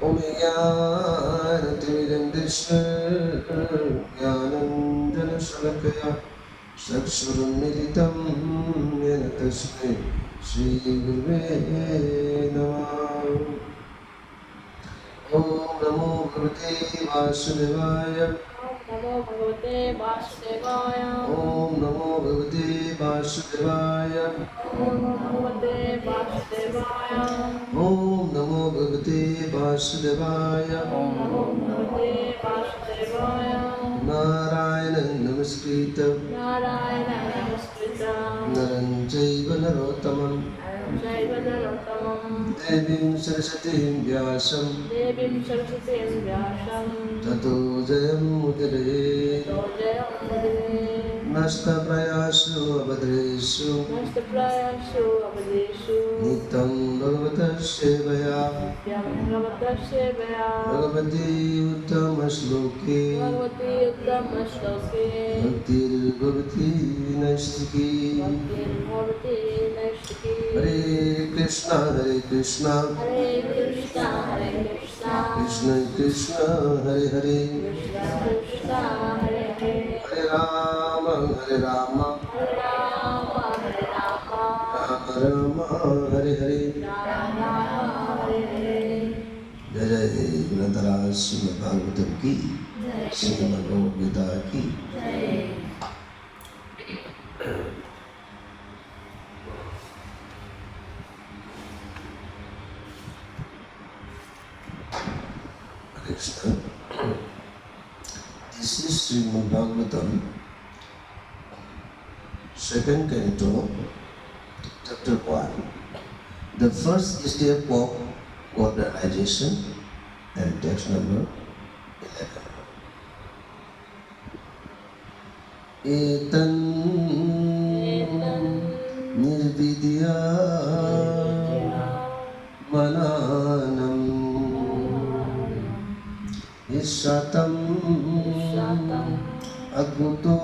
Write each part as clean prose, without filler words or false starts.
Om Jnanatimirandasya Jnananjana Shalakaya Chakshurunmilitam Yena Tasmai Shri Gurave Namah. Om Namo Bhagavate Vasudevaya. Namo Bhagavate Vasudevaya. Om Namo Bhagavate Vasudevaya. Om Namo Bhagavate Vasudevaya. Om Namo Bhagavate Vasudevaya. Om Namo Bhagavate Vasudevaya. Narayana Namaskritam Narayana Namaskritam. Naram Chaiva Narottamam Jaiva Narottamam. Devim Saraswatim Vyasam Devim Saraswatim Vyasam. Tato Jayam Mudire Dojayam Mudire. Nasta Prayasu Abhadreshu Nastaplayashu Abhadeshu. Nitam Bhagavata Sevaya Yam Bhagavata Sevaya. Bhagavati Uttama Shloke Bhagavati Uttama Shloke. Bhaktir Bhavati Naistiki Bhaktir Bhavati Naistiki. Hare Krishna Hare Krishna Hare Krishna Hare Krishna. Krishna Krishna Hare Hare Krishna Krishna Hare Hare. Hare Rama Hare Rama Hare Rama Hare Rama. Rama Rama Hare Hare Rama Hare Hare. जय जय ग्रंथराज श्रीमद् भागवतम की श्रीमद् भगवद गीता की Krishna. This is Srimad Bhagavatam, second canto, chapter 1. The first step of organization and text number 11. Etan nirvidya mananam Ishatam Adbhuto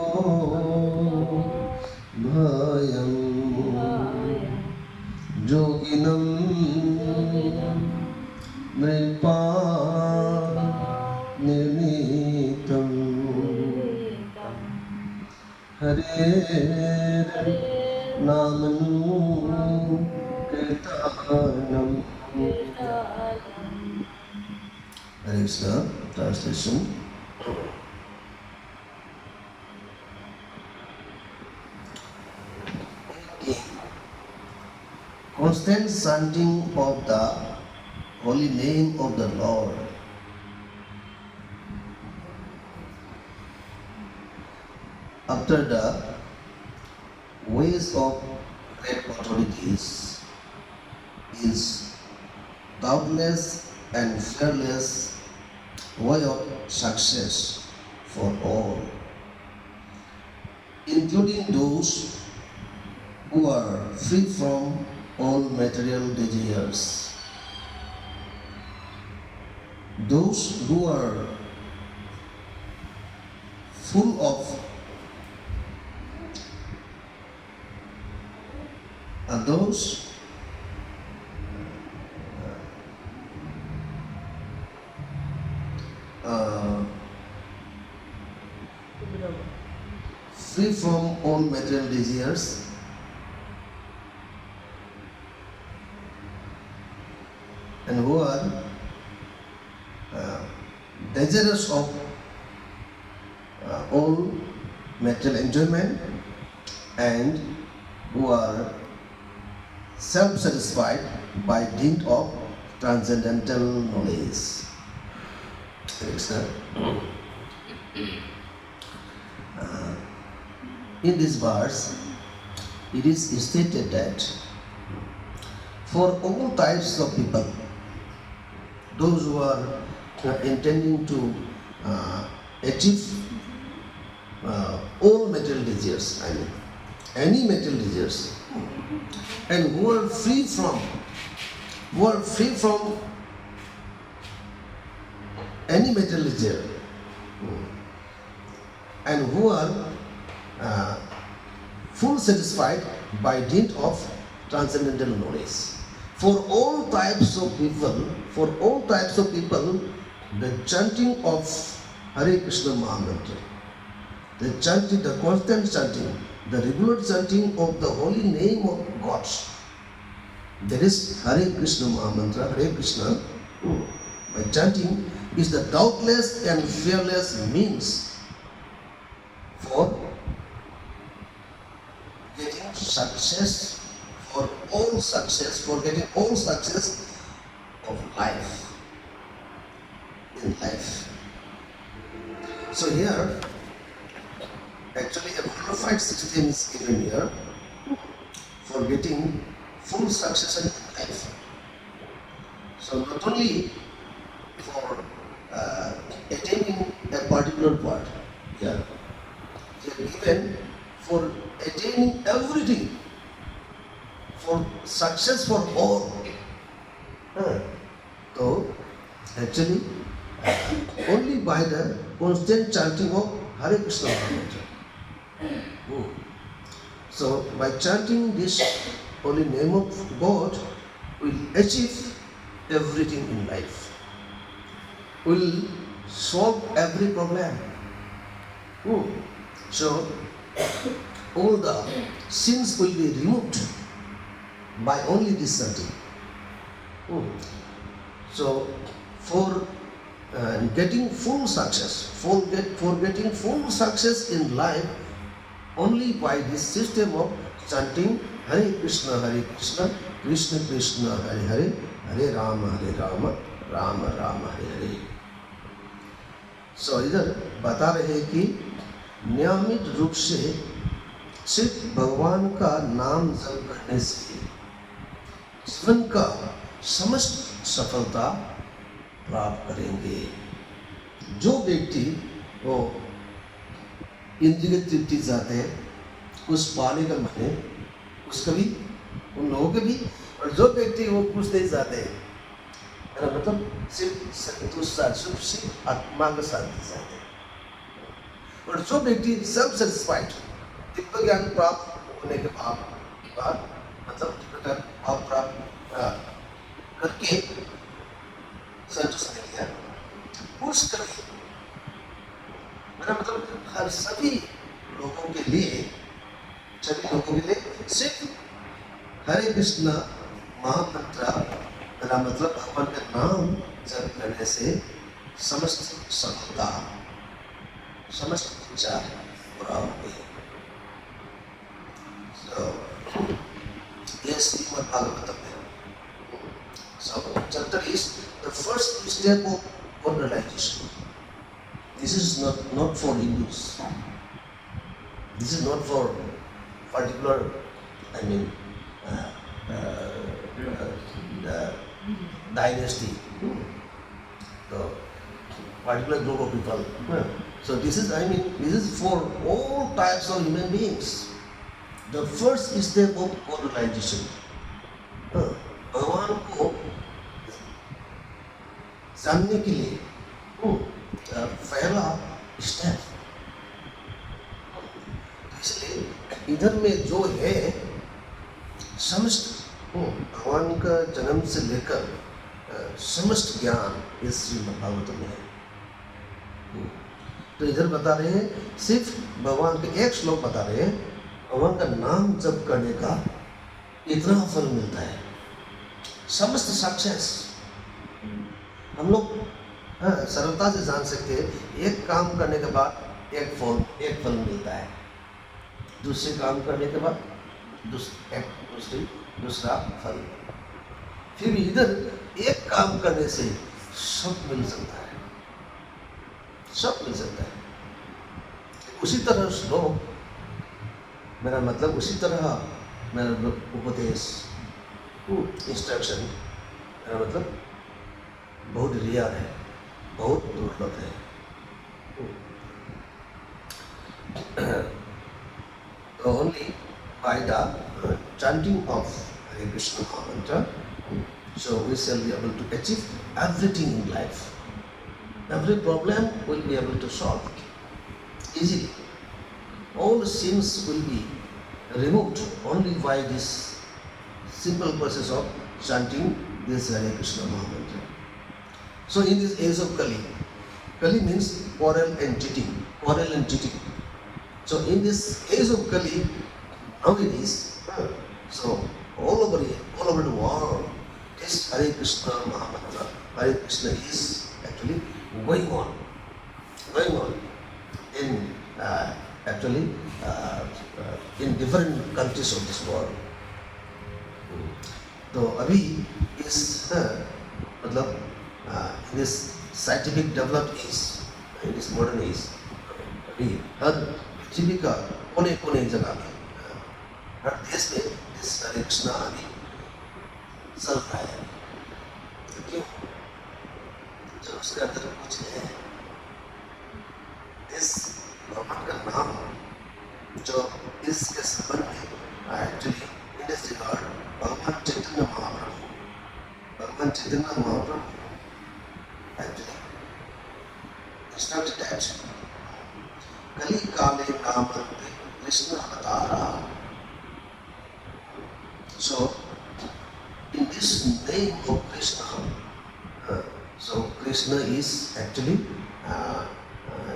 Bhayam Yoginam Nripa Nirmitam Hare Namanu Kirtanam. Hare Krishna. Translation. Constant chanting of the holy name of the Lord. After the ways of great authorities is doubtless and fearless way of success for all, including those who are free from all material desires. Those who are full of those free from all material desires and who are desirous of all material enjoyment and who are self-satisfied by dint of transcendental knowledge. Krishna. In this verse, it is stated that for all types of people, those who are intending to achieve all material desires, I mean, any material desires, and who are free from any material desire, and who are full satisfied by dint of transcendental knowledge. For all types of people, the chanting of Hare Krishna Mahamantra, the chanting, the constant chanting, the regular chanting of the holy name of God, that is Hare Krishna Mahamantra, Hare Krishna, by chanting is the doubtless and fearless means for getting success, for getting all success of life, in life. So here, actually a modified system is given here for getting full success in life. So not only for attaining a particular part, yeah, they are given for attaining everything, for success for all. So actually, only by the constant chanting of Hare Krishna Mantra. So by chanting this holy name of God, we'll achieve everything in life. We'll solve every problem. So all the sins will be removed by only this chanting. So for getting full success, for getting full success in life, only by this system of chanting Hare Krishna, Krishna Krishna, Hare Hare, Hare Rama, Rama Rama, Hare Hare. So इधर बता रहे हैं कि नियमित रूप से सिर्फ भगवान का नाम जप करने से जीवन का समस्त सफलता प्राप्त करेंगे. जो व्यक्ति वो इंद्रिय तृप्ति चाहते हैं, कुछ पाने का मन है, उसका भी, उन लोगों के भी, और जो व्यक्ति वो कुछ नहीं चाहते हैं, मतलब सिर्फ संतुष्ट, सिर्फ आत्मा का शांति चाहते हैं, और जो व्यक्ति सब सेटिस्फाइड, दिव्य ज्ञान प्राप्त होने के बाद मतलब दिव्य ज्ञान भाव प्राप्त करके संतुष्ट नहीं किया, उस कभी मेरा मतलब हर सभी लोगों के लिए सिर्फ हरे कृष्ण महामंत्र, मेरा मतलब भगवान का नाम जप करने से समस्त सफलता, समस्त इच्छा पूरा होगी. ये श्रीमद् भागवतम है. So chapter is the first step of realization. This is not for Hindus. This is not for particular, dynasty, the particular group of people. So this is for all types of human beings. The first step of realization. भगवान को जानने के लिए पहला step. इसलिए इधर में जो है समस्त भगवान का जन्म से लेकर समस्त ज्ञान इस श्रीमद् भागवत में है. तो इधर बता रहे हैं, सिर्फ भगवान के एक श्लोक बता रहे हैं, भगवान का नाम जप करने का इतना फल मिलता है, समस्त सक्सेस. हम लोग सरलता से जान सकते हैं, एक काम करने के बाद एक फल मिलता है, दूसरे काम करने के बाद दूसरा फल. फिर इधर एक काम करने से सब मिल सकता है, सब मिल सकता है. उसी तरह श्लोक, मेरा मतलब उसी तरह मेरा उपदेश, इंस्ट्रक्शन, मेरा मतलब बहुत रेयर है, बहुत दुर्लभ है. Only by the chanting of Hare Krishna mantra, so we shall be able to achieve everything in life. Every problem will be able to solve easily. All sins will be removed only by this simple process of chanting this Hare Krishna Mahamantra. So in this age of Kali, Kali means quarrel and cheating. So in this age of Kali, nowadays, so all over the world, this Hare Krishna Mahamantra, Hare Krishna is actually going on in in different countries of this world. तो अभी इस मतलब in this scientific developed age, in this modern age, अभी हर पृथ्वी का कोने जगह में हर देश में इस हरे कृष्णा अभी चल रहा है. तो क्यों? जो उसके अंदर कुछ है, इस भगवान का नाम जो इसके संबंध में एक्चुअली इन दिस रिगार्ड भगवान Chaitanya Mahaprabhu actually instructed that Kali Kale Namante Krishna Avatara. So in this name of Krishna, so Krishna is actually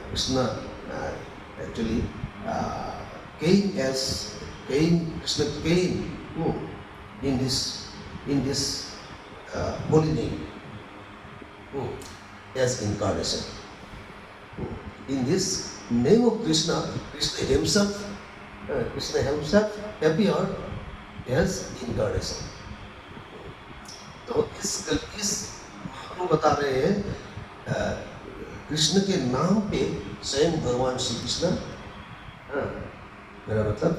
Krishna actually Krishna came in this holy name. As incarnation. In this name of Krishna, Krishna himself appeared as incarnation. तो इस महाप्रभु बता रहे हैं कृष्ण के नाम पे स्वयं भगवान श्री कृष्ण मेरा मतलब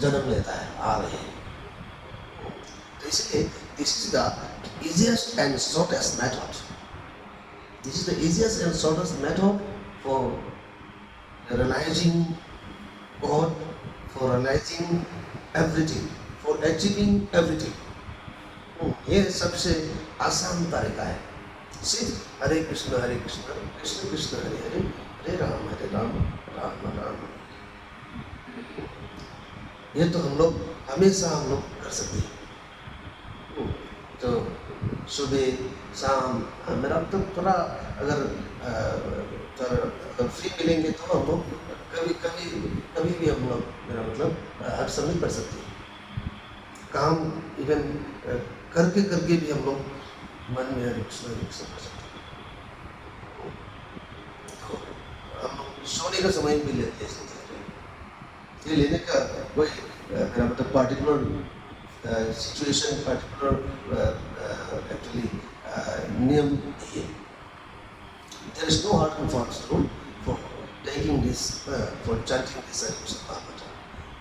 जन्म लेता है, आ रहे हैं. तो इसलिए this is the easiest and shortest method. This is the easiest and shortest method for realizing God, for realizing everything, for achieving everything. ये सबसे आसान तरीका है. सिर्फ हरे कृष्ण कृष्ण कृष्ण हरे हरे, हरे राम राम राम. ये तो हम लोग हमेशा कर सकते हैं. तो सुबह शाम मेरा तो थोड़ा अगर फ्री मिलेंगे तो हम लोग कभी भी हम लोग मेरा मतलब हर समय कर सकते हैं. काम इवन करके भी हम लोग मन में हरे कृष्ण कर सकते हैं. तो हम लोग सोने का समय भी ले सकते हैं. ये लेने का कोई मेरा मतलब particular situation, particular actually name here. There is no hard and fast rule for taking this, for chanting this Hare Krishna Mahamantra.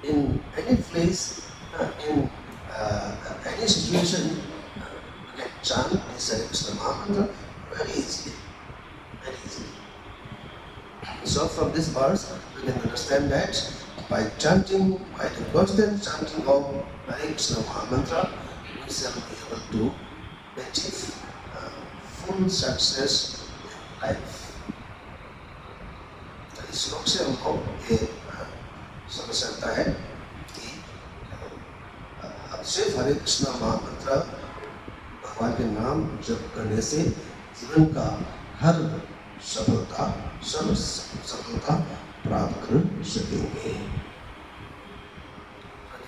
In any place, in any situation, you can chant this Hare Krishna Mahamantra very easily. So from this verse, we can understand that by the constant chanting of Hare Krishna Mahamantra, we shall be able to achieve full success in life. इस श्लोक से हमको ये समझ सकता है कि सिर्फ हरे कृष्णा महामंत्र भगवान के नाम जप करने से जीवन का हर सफलता प्राप्त कर सकेंगे.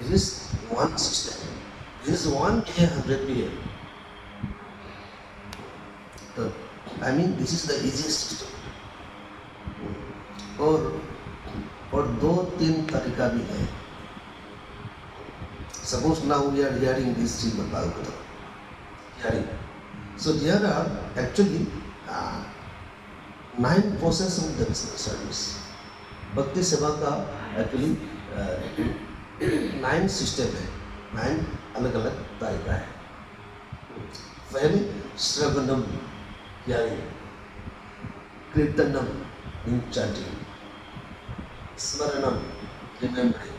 This is one system. This is 1 day, 100 PM. So, I mean, this is the easiest system. और 2-3 तरीका भी है. Suppose now we are hearing this Srimad Bhagavatam. So there are actually 9 processes of devotional service. भक्ति सेवा का actually 9 system है, 9 अलग अलग तरीका है. पहले श्रवणम यानी कीर्तनम इन चैंटिंग, स्मरणम रिमेम्बरिंग,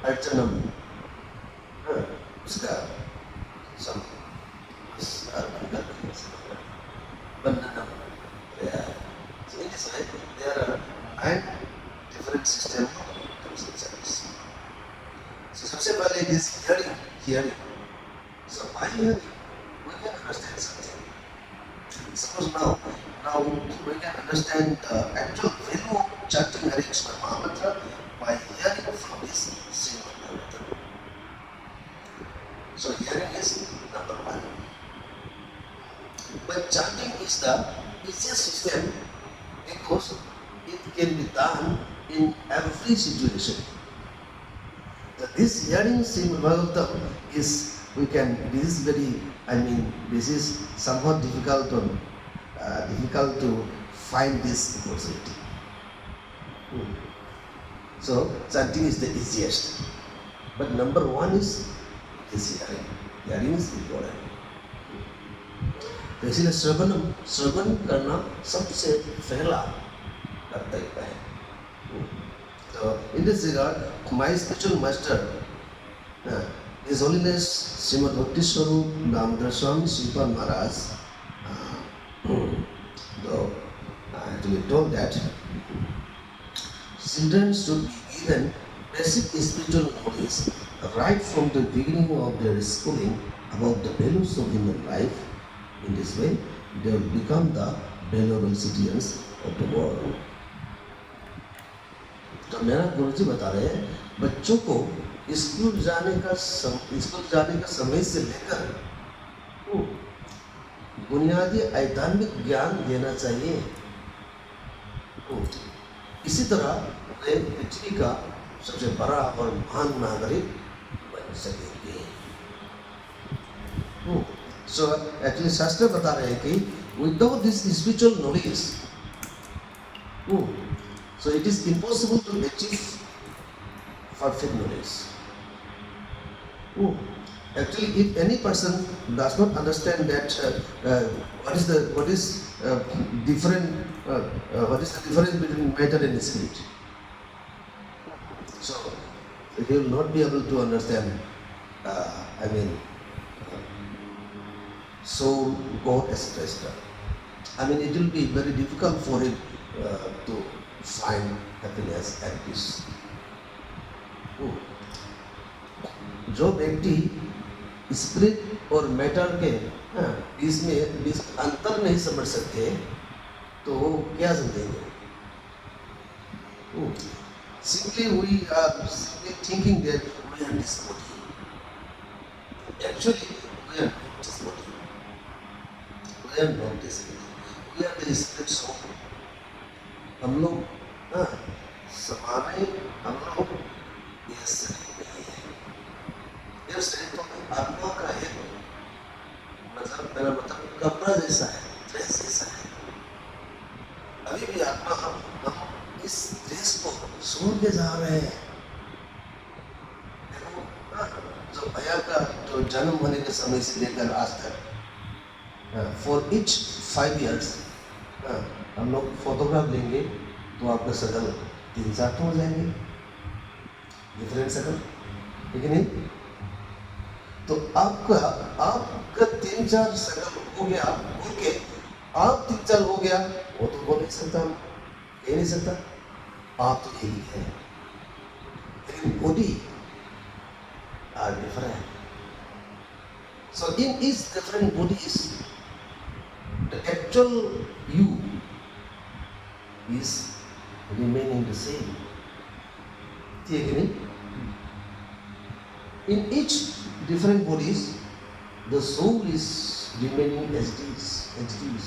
अर्चनम उसका सब बंधनम. So in this way there are 9 different systems of devotional service. So सबसे पहले it is hearing. Suppose now we can understand the actual value of chanting Hare Krishna Mahamantra by hearing from this Srimad Bhagavatam. So hearing is number one. But chanting is the easiest system because it can be done in every situation. This hearing Srimad Bhagavatam is, this is somewhat difficult to find this opportunity. So chanting is the easiest. But number one is this hearing. Hearing is important. तो इसलिए श्रवण करना सबसे पहला कर्तव्य है. So in this regard, my spiritual master, His Holiness Srimad Bhakti Swarup Damodar Swami Sripad Maharaj, actually told that children should be given basic spiritual knowledge right from the beginning of their schooling about the values of human life. In this way, they will become the valuable citizens of the world. तो मेरा गुरुजी बता रहे हैं बच्चों को school जाने का समय से लेकर बुनियादी आध्यात्मिक ज्ञान देना चाहिए. इसी तरह वे पृथ्वी का सबसे बड़ा और महान नागरिक बन सकेंगे. So actually शास्त्र बता रहे हैं कि without this spiritual knowledge, so it is impossible to achieve perfect knowledge. Actually, if any person does not understand that what is the difference between matter and spirit, so he will not be able to understand. Soul, God, etc. It will be very difficult for him to find happiness and peace. जो व्यक्ति spirit और matter के बीच अंतर नहीं समझ सकते तो वो क्या समझेंगे? Simply we are simply thinking that we are this body. Actually, we are not this body. We are not this body. We are the spirit soul. हम लोग समान है, हम लोग ये शरीर नहीं है. ये शरीर तो आत्मा का है. मेरा मतलब कपड़ा जैसा है, ड्रेस जैसा है. अभी भी आत्मा हम इस ड्रेस को छोड़ के जा रहे हैं. जो भैया का जो जन्म होने के समय से लेकर आज तक फॉर each 5 years हम लोग फोटोग्राफ लेंगे तो आपका शकल 3-4 तो हो जाएंगे, डिफरेंट शकल, ठीक है नहीं? तो आपका 3-4 शकल हो गया, ओके, आप 3-4 हो गया, वो तो बोल नहीं सकता, कह नहीं सकता, आप तो यही है. लेकिन body are different. So in each different bodies, the actual you is remaining the same. ठीक है नहीं? In each different bodies, the soul is remaining as it is.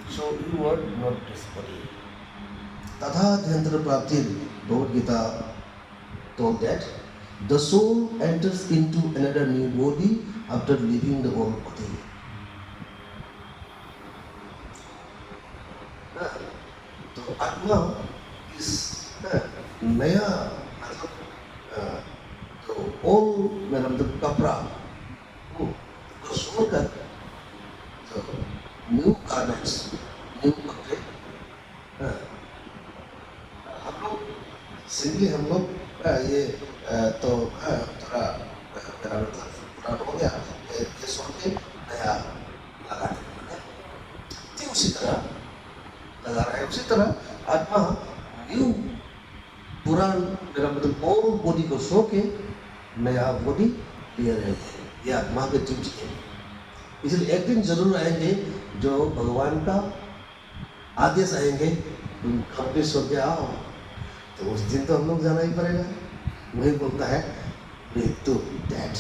So you are not this body. तथा अध्यंतर प्राप्ति Bhagavad Gita told that the soul enters into another new body after leaving the old body. तो आत्मा इस नया मतलब तो old मतलब कपड़ा को छोड़कर तो न्यू गार्मेंट्स, न्यू कपड़े हम लोग सिंपली हम लोग ये तो थोड़ा पुराना हो गया, ये छोड़ के नया लगाने ठीक उसी तरह लगा रहा है. उसी तरह आत्मा न्यू पुरान मेरा मतलब ओल्ड बॉडी को सो के नया बॉडी ले रहे हैं. ये आत्मा की ड्यूटी है. इसलिए एक दिन जरूर आएंगे जो भगवान का आदेश आएंगे, तुम कंप्लीट होके आओ, तो उस दिन तो हम लोग जाना ही पड़ेगा। वही बोलता है मृत्यु, डेथ।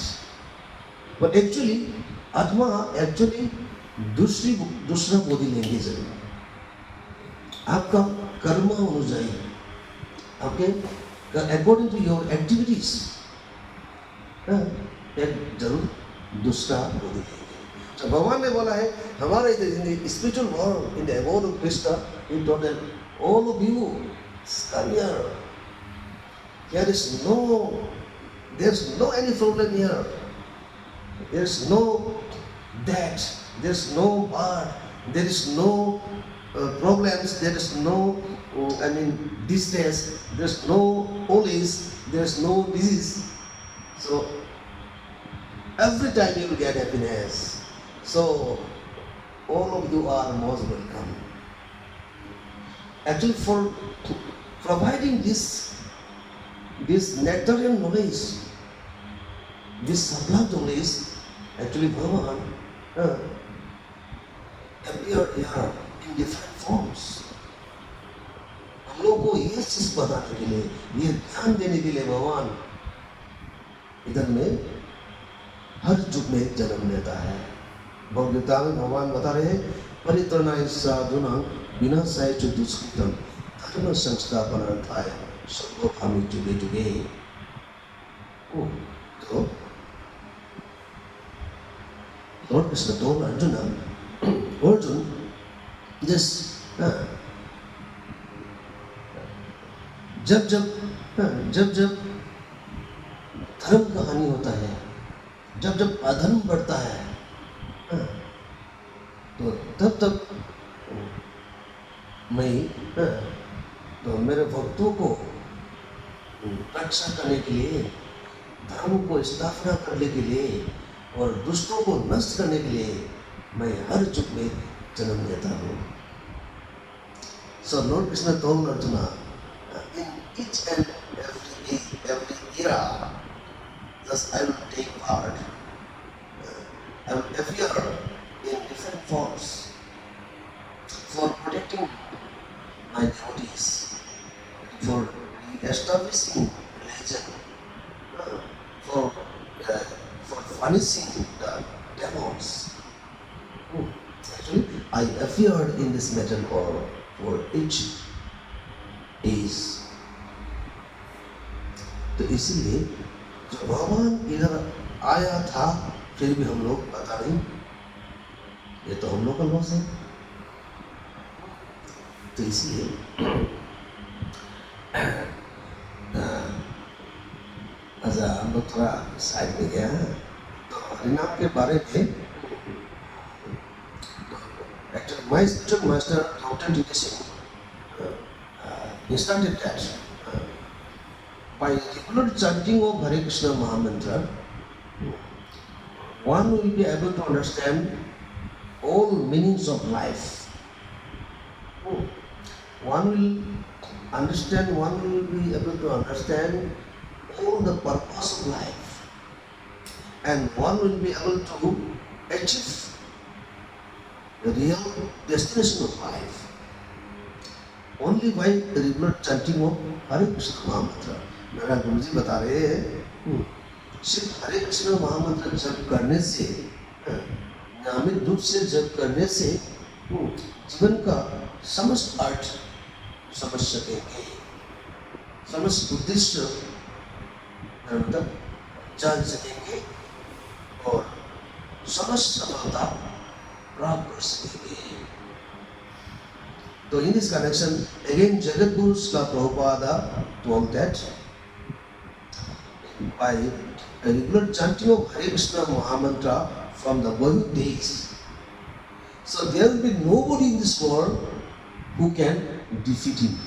बट एक्चुअली आत्मा एक्चुअली दूसरा बॉडी लेंगे जरूर, आपका कर्म अनुଯାयी, आपके अकॉर्डिंग टू योर एक्टिविटीज एक जरूर दूसरा बॉडी लेंगे। तो भगवान ने बोला है हमारे spiritual world in the about of Krishna in total all of you come here. There's no any problem here. There's no death. There's no birth. There is no problems. There is no distress. There's no illness. There's no disease. So every time you will get happiness. So all of you are most welcome. Actually, for providing this nectarian knowledge, this subtle knowledge, actually Bhagavan appeared here in different forms. हम लोग को ये चीज बताने के लिए, ये ध्यान देने के लिए भगवान इधर में हर युग में जन्म लेता है। भगवद्गीता में भगवान बता रहे हैं परित्रणाय साधूनां विनाशाय च दुष्कृतम् धर्म संस्थापनार्थाय सर्वकामी जुगे जुगे। तो Lord Krishna told Arjuna, Arjun, जब धर्म का हानि होता है, जब अधर्म बढ़ता है, तो तब मैं तो मेरे भक्तों को रक्षा करने के लिए, धर्म को स्थापना करने के लिए और दुष्टों को नष्ट करने के लिए मैं हर युग में जन्म लेता हूँ। So Lord Krishna told Arjuna, in each and every era, thus I will take part. I will appear in different forms for protecting my devotees, for establishing religion, for punishing the demons. Actually, I appeared in this metal world for each age. तो इसीलिए जो भगवान इधर आया था फिर भी हम लोग पता नहीं, ये तो हम लोग का लॉस है। तो इसलिए अच्छा हम लोग थोड़ा साइड में गया। तो हरिनाम के बारे में actually my spiritual master doctor DK. Singh he started that by regular chanting of Hare Krishna Mahamantra, one will be able to understand all meanings of life. One will be able to understand all the purpose of life, and one will be able to achieve the real destination of life only by the regular chanting of Hare Krishna Mahamantra. मेरा गुरुजी बता रहे हैं सिर्फ हरे कृष्ण महामंत्र जप करने से, नियमित रूप से जप करने से जीवन का समस्त अर्थ समझ सकेंगे, समस्त उद्देश्य तक जान सकेंगे और समस्त सफलता प्राप्त कर सकेंगे। तो in this connection, again Jagat Guru Srila Prabhupada told that by a regular chanting of Hare Krishna Mahamantra from the Vedic days, so there will be nobody in this world who can defeat him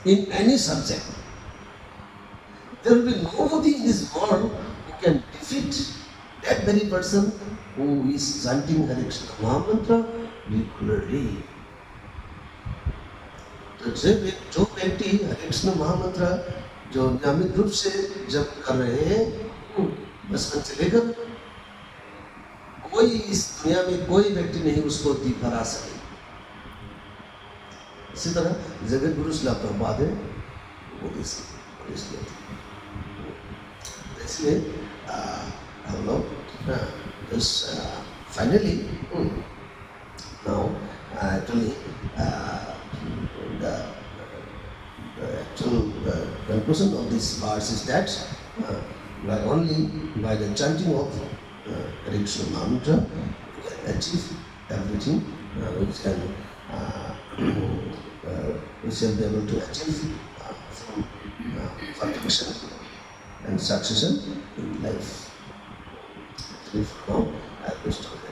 in any subject. There will be nobody in this world who can defeat that very person who is chanting Hare Krishna Mahamantra regularly. तो जो व्यक्ति हरे कृष्ण महामंत्र जो नियमित रूप से जप कर रहे हैं, बचपन से लेकर कोई इस दुनिया में कोई व्यक्ति नहीं उसको दीप हरा सके। इसी तरह जगत गुरु श्रील प्रभुपाद है वो इसलिए इसलिए हम लोग finally now actually the actual conclusion of this verse is that only by the chanting of Hare Krishna mantra we can achieve everything which can we shall be able to achieve perfection and success in life. Actually, for now, I will stop there.